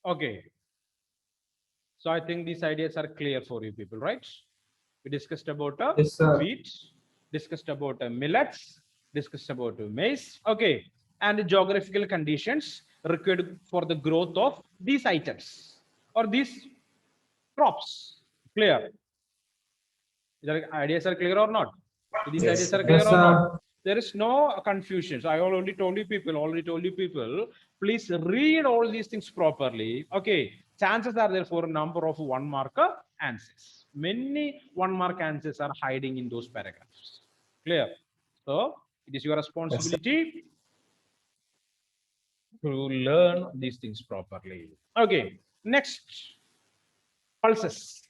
Okay. So I think these ideas are clear for you people, right? We discussed about Yes, sir. wheat, discussed about millets, discussed about maize. Okay. And the geographical conditions required for the growth of these items or these crops. Clear? The ideas are clear or not? These Yes, ideas are sir. clear Yes, or not? sir. There is no confusion. So I already told you people, please read all these things properly. Okay. Chances are there for a number of one mark answers. Many one mark answers are hiding in those paragraphs. Clear? So it is your Yes, sir. responsibility to learn these things properly. Okay. Next, pulses.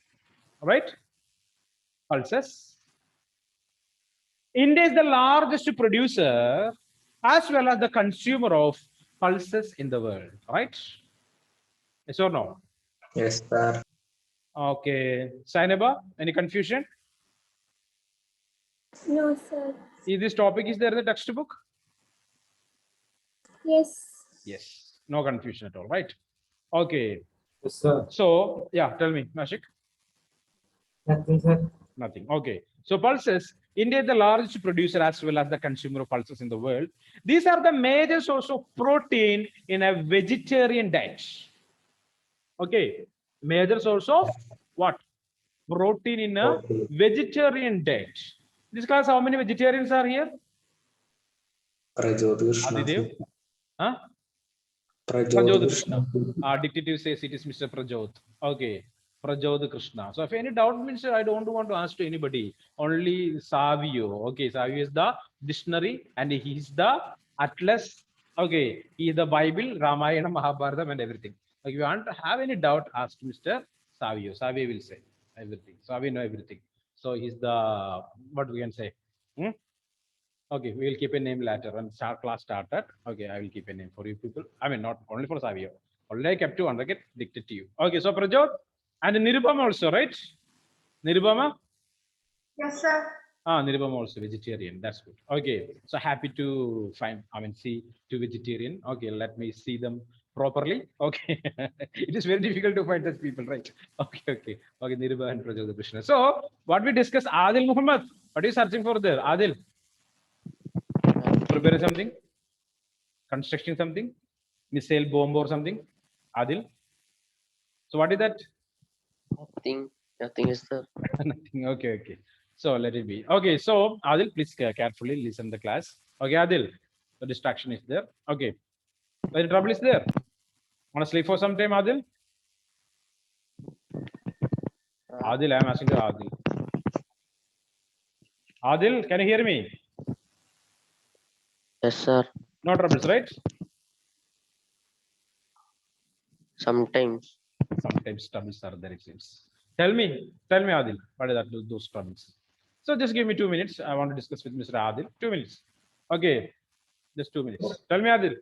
All right? Pulses. India is the largest producer as well as the consumer of pulses in the world, right? Yes or no? Yes, sir. Okay. Sainaba, any confusion? No, sir. Is this topic is there in the textbook? Yes. Yes. No confusion at all, right? Okay. Yes, sir. So, yeah, tell me, Nashik. Nothing, sir. Nothing. Okay. So pulses, India is the largest producer as well as the consumer of pulses in the world. These are the major source of protein in a vegetarian diet. Okay. Major source of what? Protein in a Okay. vegetarian diet. This class, how many vegetarians are here? Prajot Krishna. Adidev? Huh? Prajot Prajot Krishna. Krishna. Dictative says it is Mr. Prajot. Okay. Prajot Krishna. So if any doubt means I don't want to ask to anybody. Only Savio. Okay. Savio is the dictionary and he is the atlas. Okay. He is the Bible, Ramayana, Mahabharata and everything. If you want to have any doubt, ask Mr. Savio. Savio will say everything. Savio know everything. So he's the, what we can say? Hmm? Okay, we will keep a name later when start class started. Okay, I will keep a name for you people. I mean, not only for Savio. Already I kept to under get dictated to you. Okay, so Prajot and Nirupama also, right? Nirupama? Yes, sir. Nirupama also vegetarian. That's good. Okay, so happy to find, see two vegetarian. Okay, let me see them properly. Okay, it is very difficult to find such people, right? Okay. Nirupama and Prajot Krishna. So, what we discussed, Adil Muhammad. What are you searching for there? Adil? Prepare something, constructing something, missile bomb or something. Adil. So what is that? Nothing is there. Nothing. Okay. So let it be. Okay. So Adil, please carefully listen the class. Okay, Adil. The distraction is there. Okay. Any trouble is there? Want to sleep for some time, Adil? Adil, I am asking to Adil. Adil, can you hear me? Yes, sir. No troubles, right? Sometimes. Sometimes troubles are there, it seems. Tell me, Adil, what are that, those troubles? So just give me 2 minutes. I want to discuss with Mr. Adil. 2 minutes. Okay, just 2 minutes. Tell me, Adil.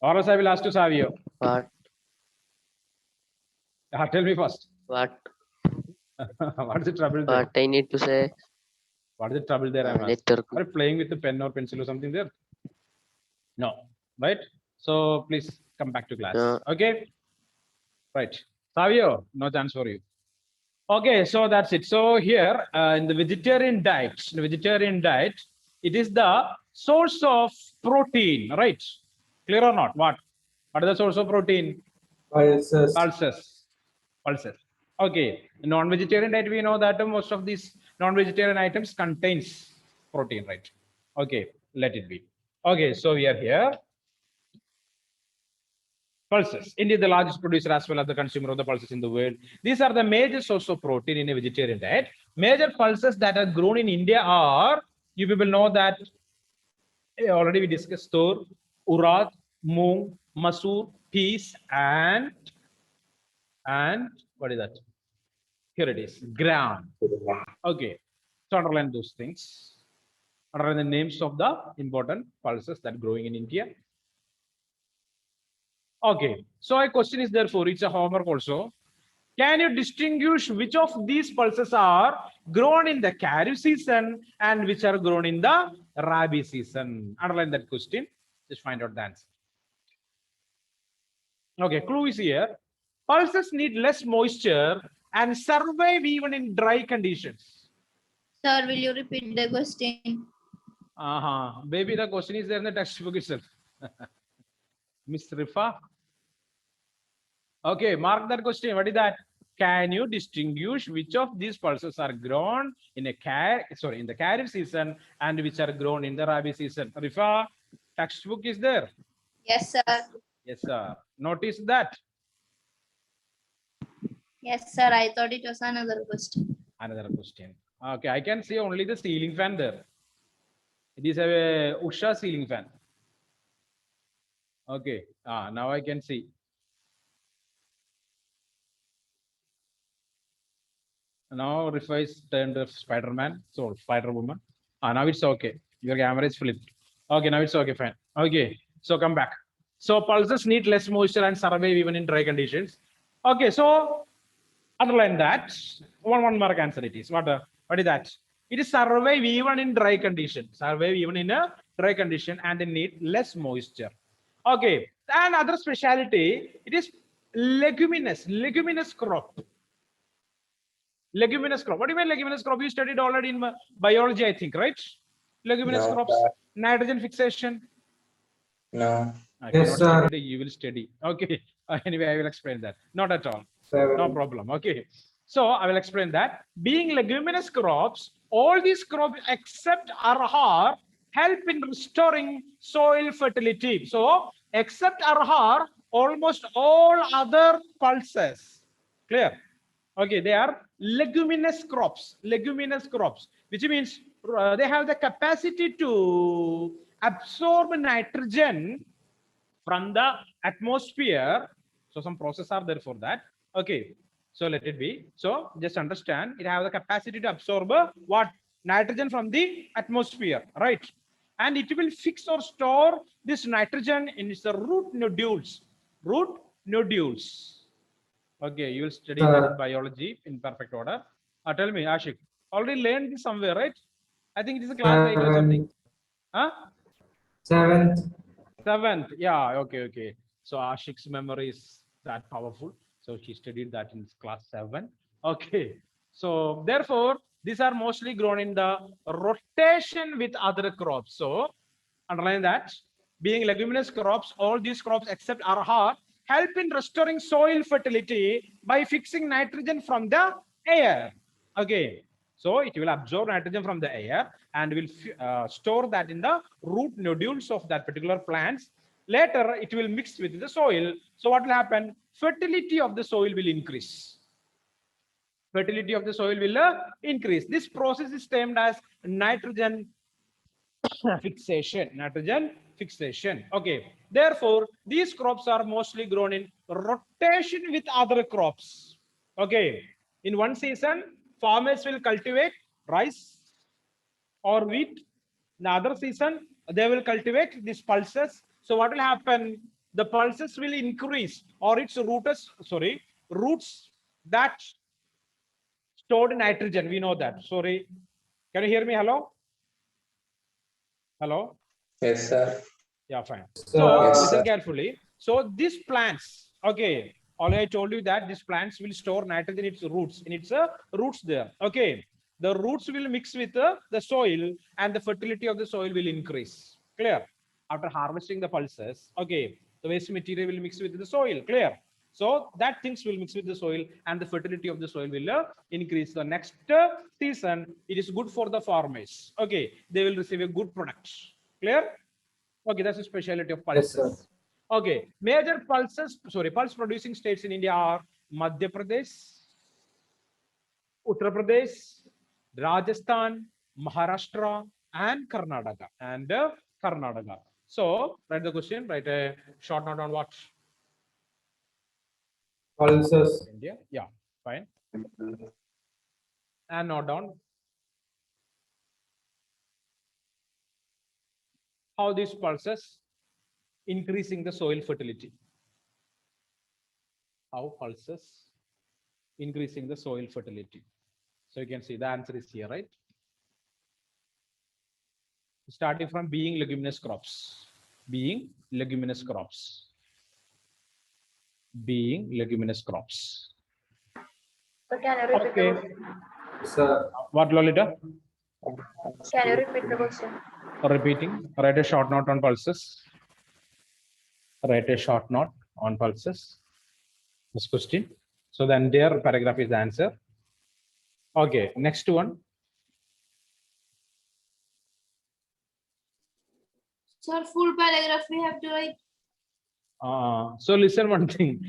Or else I will ask to Savio. What? Tell me first. What? What is the trouble there? What I need to say? What is the trouble there? I'm asking. Later. Are you playing with the pen or pencil or something there? No, right? So please come back to class. Okay, right. Savio, no chance for you. Okay, so that's it. So here in the vegetarian diet, it is the source of protein, right? Clear or not? What is the source of protein? Pulses. Pulses. Okay. In non-vegetarian diet, we know that most of these non-vegetarian items contains protein, right? Okay, let it be. Okay, so we are here. Pulses. India is the largest producer as well as the consumer of the pulses in the world. These are the major source of protein in a vegetarian diet. Major pulses that are grown in India are, you people know that already we discussed tur, urad, moong, masoor, peas, and what is that? Here it is, gram. Okay, so underline those things. Underline the names of the important pulses that growing in India. Okay, so a question is there for it's a homework also. Can you distinguish which of these pulses are grown in the kharif season and which are grown in the rabi season? Underline that question. Just find out the answer. Okay, clue is here. Pulses need less moisture and survive even in dry conditions. Sir, will you repeat the question? Maybe the question is there in the textbook itself. Miss Rifa. Okay, mark that question. What is that? Can you distinguish which of these pulses are grown in a in the Kharif season and which are grown in the Rabi season? Rifa, textbook is there. Yes, sir. Yes, sir. Notice that. Yes, sir. I thought it was another question. Another question. Okay, I can see only the ceiling fan there. It is a Usha ceiling fan. Okay, now I can see. Now Rifa is turned to Spider-Man, so Spider-Woman. Now it's okay. Your camera is flipped. Okay, now it's okay, fine. Okay, so come back. So pulses need less moisture and survive even in dry conditions. Okay, so underline that. One mark answer it is. What is that? It is survive even in dry condition. Survive even in a dry condition and they need less moisture. Okay, and other speciality, it is leguminous crop. Leguminous crop. What do you mean leguminous crop? You studied already in biology, I think, right? Leguminous No, crops, sir. nitrogen fixation. No. If Yes, you not sir. studied, you will study. Okay. Anyway, I will explain that. Not at all. 7. No problem. Okay. So I will explain that. Being leguminous crops, all these crops except arhar help in restoring soil fertility. So except arhar, almost all other pulses. Clear? Okay, they are leguminous crops, which means they have the capacity to absorb nitrogen from the atmosphere. So some processes are there for that. Okay, so let it be. So just understand, it have the capacity to absorb what? Nitrogen from the atmosphere, right? And it will fix or store this nitrogen in its root nodules. Root nodules. Okay, you will study that in biology in perfect order. Tell me, Ashik, already learned this somewhere, right? I think it is a class 8 or something. 7. Huh? 7th. 7th. Yeah, okay. So Ashik's memory is that powerful. So he studied that in class 7. Okay. So therefore, these are mostly grown in the rotation with other crops. So underline that. Being leguminous crops, all these crops except arhar help in restoring soil fertility by fixing nitrogen from the air. Okay. So it will absorb nitrogen from the air and will store that in the root nodules of that particular plants. Later, it will mix with the soil. So what will happen? Fertility of the soil will increase. Fertility of the soil will increase. This process is termed as nitrogen fixation. Nitrogen fixation. Okay. Therefore, these crops are mostly grown in rotation with other crops. Okay. In one season, farmers will cultivate rice or wheat. In the other season, they will cultivate these pulses. So what will happen? The pulses will increase, or its roots that stored nitrogen. We know that. Sorry. Can you hear me? Hello? Hello? Yes, sir. Yeah, fine. Sir. So Yes, listen sir. carefully. So these plants, okay, already I told you that these plants will store nitrogen in its roots, roots there. Okay, the roots will mix with the soil and the fertility of the soil will increase. Clear? After harvesting the pulses, okay, the waste material will mix with the soil. Clear? So that things will mix with the soil and the fertility of the soil will increase. The next season, it is good for the farmers. Okay, they will receive a good product. Clear? Okay, that's a specialty of Yes, sir. pulses. Okay, major pulse producing states in India are Madhya Pradesh, Uttar Pradesh, Rajasthan, Maharashtra, and Karnataka. So, write the question, write a short note on what? Pulses. India. Yeah, fine. And note down how these pulses increasing the soil fertility. How pulses increasing the soil fertility. So you can see the answer is here, right? Starting from being leguminous crops. Being leguminous crops. being leguminous crops. So can you repeat Okay. the question? Sir. What, Lolita? Can you repeat the question? Repeating. Write a short note on pulses. Write a short note on pulses. This question. So the entire paragraph is the answer. Okay. Next one. Sir, full paragraph we have to write. So listen one thing.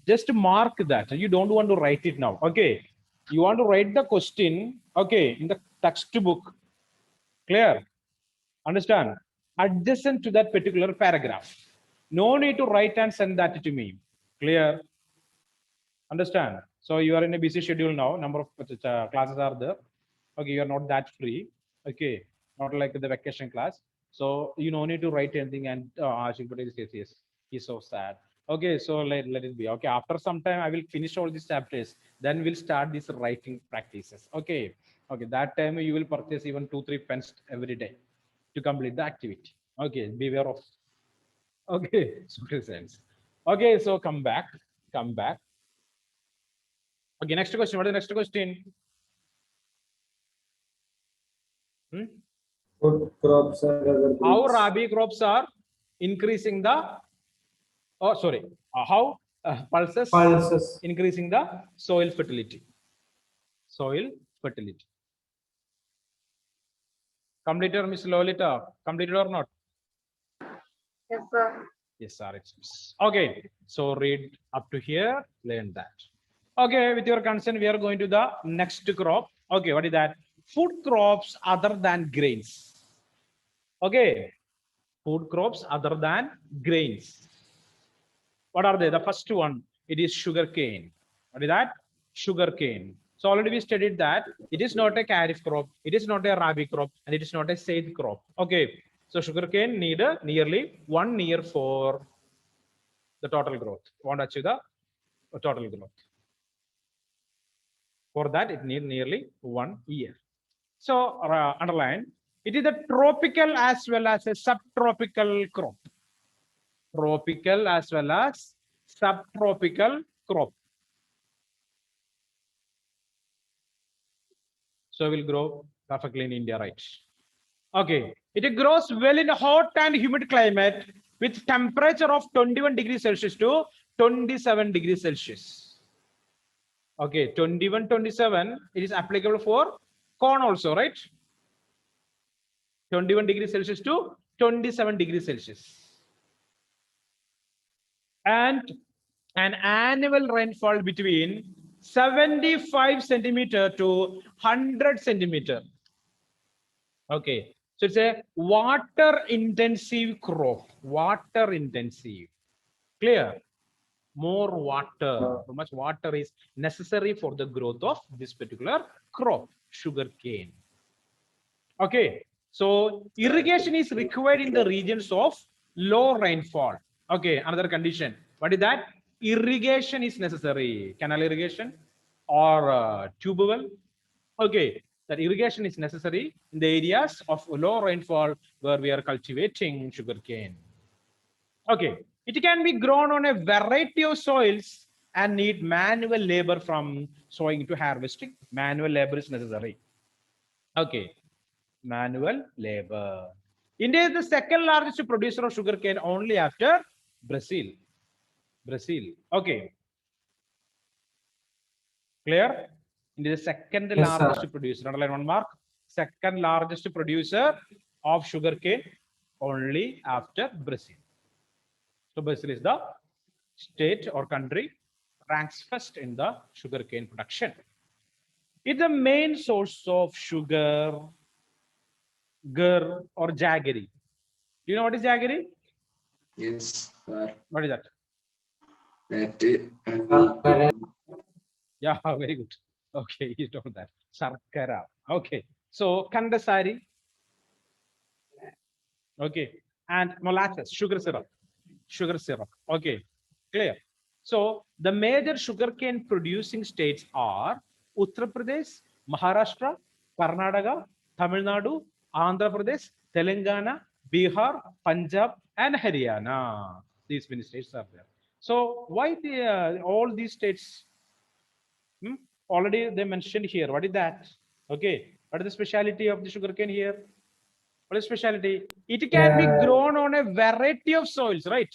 Just mark that. You don't want to write it now. Okay. You want to write the question. Okay. In the textbook. Clear? Understand? Adjacent to that particular paragraph. No need to write and send that to me. Clear? Understand? So you are in a busy schedule now. Number of classes are there. Okay. You are not that free. Okay. Not like the vacation class. So you no need to write anything and Ashik Patel says yes. He's so sad. Okay, so let it be. Okay, after some time I will finish all these chapters. Then we'll start these writing practices. Okay, okay. That time you will purchase even 2-3 pens every day to complete the activity. Okay, beware of. Okay, social science. Okay, so come back. Okay, next question. What is the next question? Food crops and other How crops. rabi crops are increasing the how pulses Pulses. increasing the soil fertility. Completed, Miss Lolita? Completed or not? Yes, sir. Yes, sir. It's okay. So read up to here, learn that. Okay, with your consent, we are going to the next crop. Okay, what is that? Food crops other than grains. Okay, food crops other than grains. What are they? The first one, it is sugarcane. What is that? Sugarcane. So already we studied that it is not a kharif crop, it is not a rabi crop, and it is not a zaid crop. Okay, so sugarcane need nearly 1 year for the total growth. Want to achieve the total growth. For that, it needs nearly 1 year. So underline, it is a tropical as well as a subtropical crop. Tropical as well as subtropical crop. So will grow perfectly in India, right? Okay, it grows well in a hot and humid climate with temperature of 21 degrees Celsius to 27 degrees Celsius. Okay, 21, 27, it is applicable for corn also, right? 21 degrees Celsius to 27 degrees Celsius. And an annual rainfall between 75 centimeter to 100 centimeter. Okay, so it's a water intensive crop. Water intensive. Clear? More water. How much water is necessary for the growth of this particular crop, sugarcane. Okay, so irrigation is required in the regions of low rainfall. Okay, another condition. What is that? Irrigation is necessary. Canal irrigation or tube well. Okay, that irrigation is necessary in the areas of low rainfall where we are cultivating sugarcane. Okay, it can be grown on a variety of soils and need manual labor from sowing to harvesting. Manual labor is necessary. Okay, manual labor. India is the second largest producer of sugarcane only after Brazil. Okay. Clear? India is the second largest producer. Underline one mark. Second largest producer of sugarcane only after Brazil. So Brazil is the state or country ranks first in the sugarcane production. It's the main source of sugar, gur, or jaggery. Do you know what is jaggery? Yes, sir. What is that? That is, Yeah, very good. Okay, you know that. Sarkara. Okay. So Kandasari. Okay. And molasses, sugar syrup. Okay. Clear. So the major sugarcane producing states are Uttar Pradesh, Maharashtra, Karnataka, Tamil Nadu, Andhra Pradesh, Telangana, Bihar, Punjab, and Haryana. These many states are there. So why all these states? Already they mentioned here. What is that? Okay. What is the speciality of the sugarcane here? What is speciality? It can be grown on a variety of soils, right?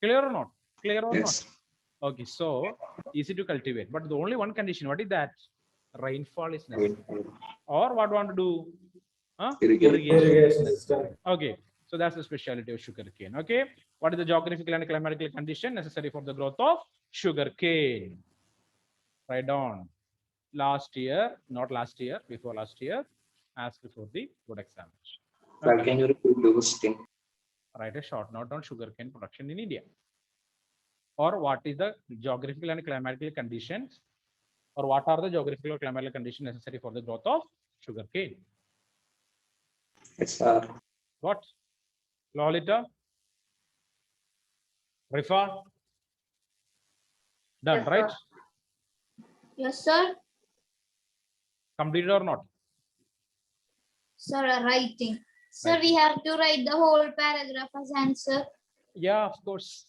Clear or not? Clear or not? Yes. Okay, so easy to cultivate, but the only one condition, what is that? Rainfall is necessary. Or what want to do? Irrigation. Irrigation system. Okay, so that's the specialty of sugarcane. Okay, what is the geographical and climatical condition necessary for the growth of sugarcane? Write down. Last year, not last year, before last year, asked before the board examination. Sir, can you repeat those things? Write a short note on sugarcane production in India. Or what is the geographical and climatical conditions, or what are the geographical or climatical conditions necessary for the growth of sugarcane? Yes, sir. What? Lolita? Rifa? Done, Yes, right? sir. Yes, sir. Completed or not? Sir, writing. Sir, Right. we have to write the whole paragraph as answer. Yeah, of course.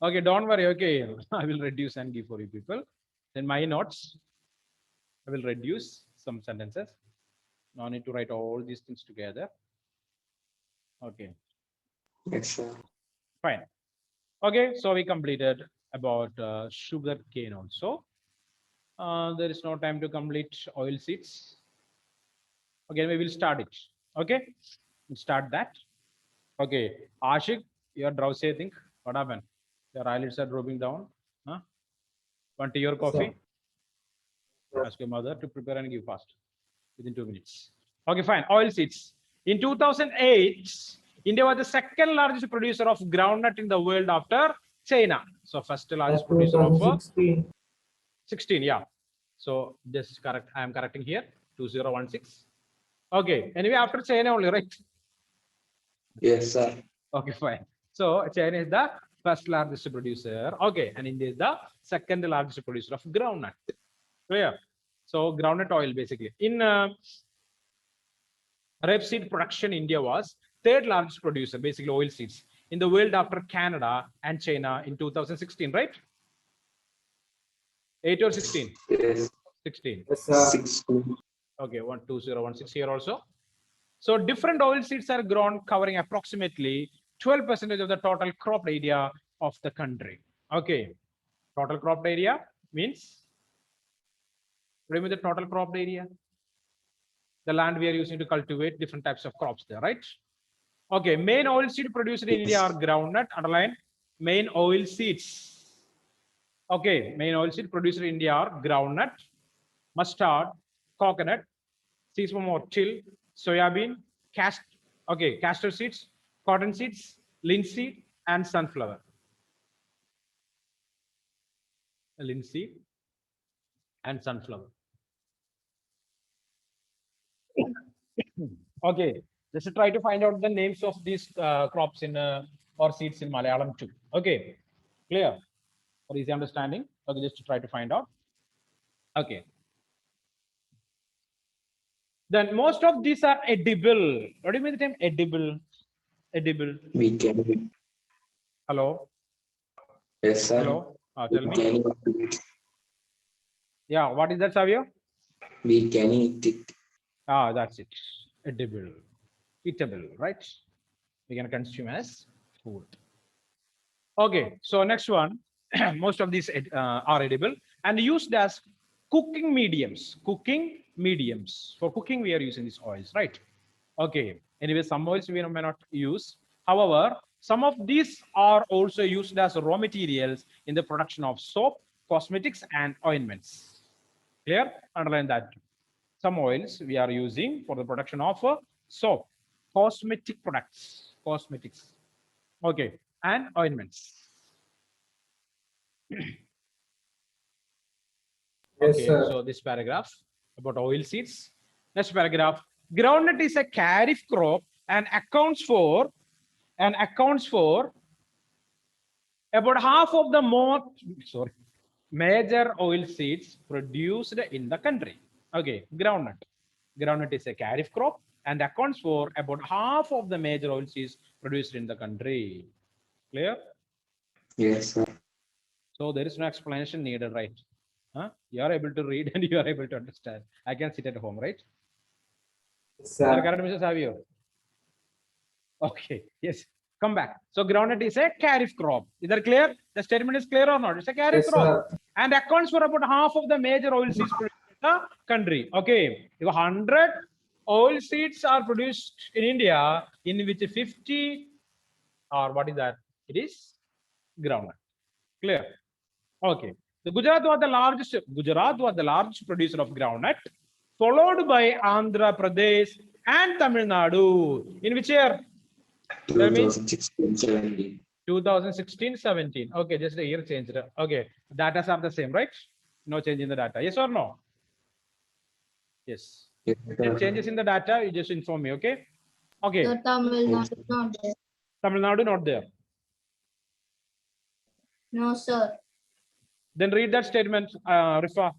Okay, don't worry. Okay, I will reduce and give for you people. Then my notes, I will reduce some sentences. No need to write all these things together. Okay, Yes, sir. fine. Okay, so we completed about sugar cane also. There is no time to complete oil seeds. Okay, we will start it. Okay, we'll start that. Okay, Ashik, you are drowsy, I think. What happened? Your eyelids are dropping down. Huh? Want tea or coffee? Ask your mother to prepare and give fast within 2 minutes. Okay, fine. Oil seeds. In 2008, India was the second largest producer of groundnut in the world after China. So first largest producer of 2016. 16, yeah. So this is correct. I am correcting here. 2016. Okay. Anyway, after China only, right? Yes, sir. Okay, fine. So China is the first largest producer. Okay, and India is the second largest producer of groundnut. Clear? So groundnut oil basically. In rapeseed production, India was third largest producer, basically oil seeds, in the world after Canada and China in 2016, right? 8 or 16? Yes. 16. Yes, sir. 16. Okay, 12016 here also. So different oil seeds are grown, covering approximately 12% of the total cropped area of the country. Okay, total cropped area means, what do you mean the total cropped area? The land we are using to cultivate different types of crops there, right? Okay, main oil seed produced in India are groundnut, underline, main oil seeds. Okay, main oil seed produced in India are groundnut, mustard, coconut, sesame or till, soybean, castor seeds, cotton seeds, linseed, and sunflower. Linseed and sunflower. Okay, just try to find out the names of these crops in or seeds in Malayalam too. Okay, clear? For easy understanding. Okay, just to try to find out. Okay. Then most of these are edible. What do you mean the term edible? Edible. We can. Hello. Yes, sir. Hello. Tell We me. can eat it. Yeah. What is that, Savio? We can eat it. That's it. Edible. Eatable, right? We can consume as food. Okay. So next one. Most of these are edible and used as cooking mediums. Cooking mediums. For cooking, we are using these oils, right? Okay. Anyway, some oils we may not use. However, some of these are also used as raw materials in the production of soap, cosmetics, and ointments. Clear? Underline that. Some oils we are using for the production of soap, cosmetic products, cosmetics. Okay, and ointments. Yes, Okay, sir. so this paragraph about oil seeds. Next paragraph. Groundnut is a kharif crop and accounts for about half of the major oil seeds produced in the country. Okay, groundnut. Groundnut is a kharif crop and accounts for about half of the major oil seeds produced in the country. Clear? Yes, sir. So there is no explanation needed, right? Huh? You are able to read and you are able to understand. I can sit at home, right? Yes, Are you sir. correct, Mr. Savio? Okay, yes. Come back. So groundnut is a kharif crop. Is that clear? The statement is clear or not? It's a kharif Yes, crop. sir. And accounts for about half of the major oil seeds produced in the country. Okay, if 100 oil seeds are produced in India, in which 50 or what is that? It is groundnut. Clear? Okay. The Gujarat was the largest producer of groundnut, followed by Andhra Pradesh and Tamil Nadu. In which year? Tell me. 2016, 17. 2016-17. Okay, just a year changed. Okay, data are the same, right? No change in the data. Yes or no? Yes. Yes, If there are sir. changes in the data, you just inform me. Okay. Okay. The Tamil Nadu is not there. Tamil Nadu not there. No, sir. Then read that statement, Rifa.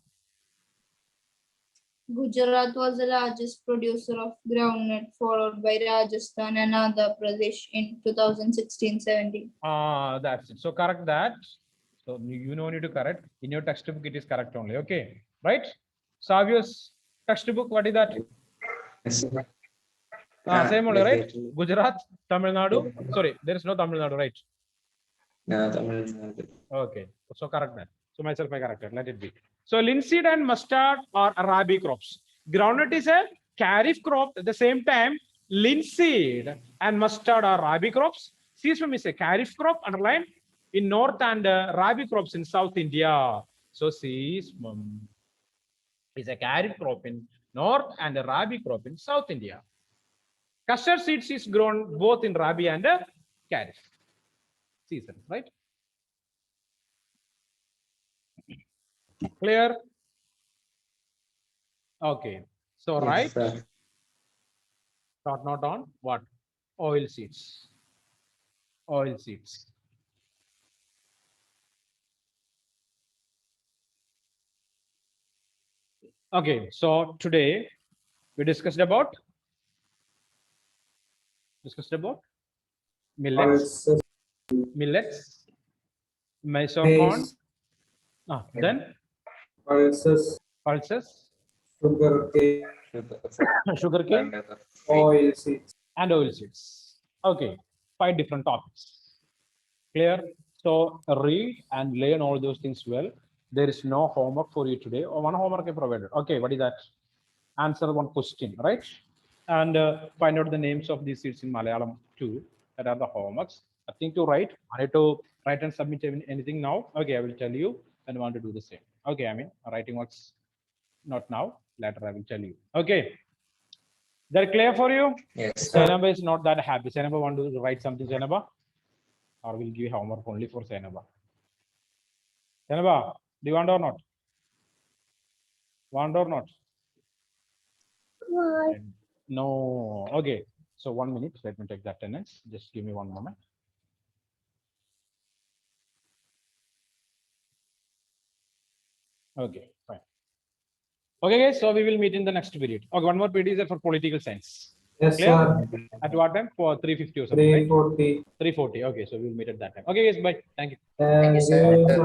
Gujarat was the largest producer of groundnut, followed by Rajasthan and Andhra Pradesh in 2016-17. That's it. So correct that. So you no need to correct. In your textbook, it is correct only. Okay. Right? Savio's textbook, what is that? Yes, sir. Same only, right? exactly. Gujarat, Tamil Nadu. Sorry, there is no Tamil Nadu, right? Tamil Nadu. Okay. So correct that. So myself I corrected. Let it be. So linseed and mustard are rabi crops. Groundnut is a kharif crop. At the same time, linseed and mustard are rabi crops. Sesame is a kharif crop, underline, in north, and rabi crops in South India. So sesame is a kharif crop in north and a rabi crop in South India. Custard seeds is grown both in rabi and kharif season, right? Clear? Okay. So Yes, right, sir. dot not on what? Oil seeds. Oil seeds. Okay, so today we discussed about millets, Pulses, Mysore corn, maize, then pulses, pulses, sugarcane, sugarcane, oil seeds. and oil seeds. Okay, 5 different topics. Clear? So read and learn all those things well. There is no homework for you today. Or one homework I provided. Okay, what is that? Answer one question, right? And find out the names of these seeds in Malayalam too. That are the homeworks. Nothing to write. I need to write and submit anything now. Okay, I will tell you and want to do the same. Okay, I mean writing works not now. Later I will tell you. Okay. That clear for you? Yes, sir. Zainaba is not that happy. Zainaba want to write something, Zainaba? Or will give homework only for Zainaba? Zainaba, do you want or not? Want or not? No. Okay. So 1 minute. Let me take the attendance. Just give me 1 moment. Okay, fine. Okay, guys. So we will meet in the next period. Okay, one more period is there for political science. Yes, Clear? sir. At what time? For 3:50 or something, right? 340. 3:40. Okay, so we will meet at that time. Okay, guys. Bye. Thank you. Thank sir. you, sir.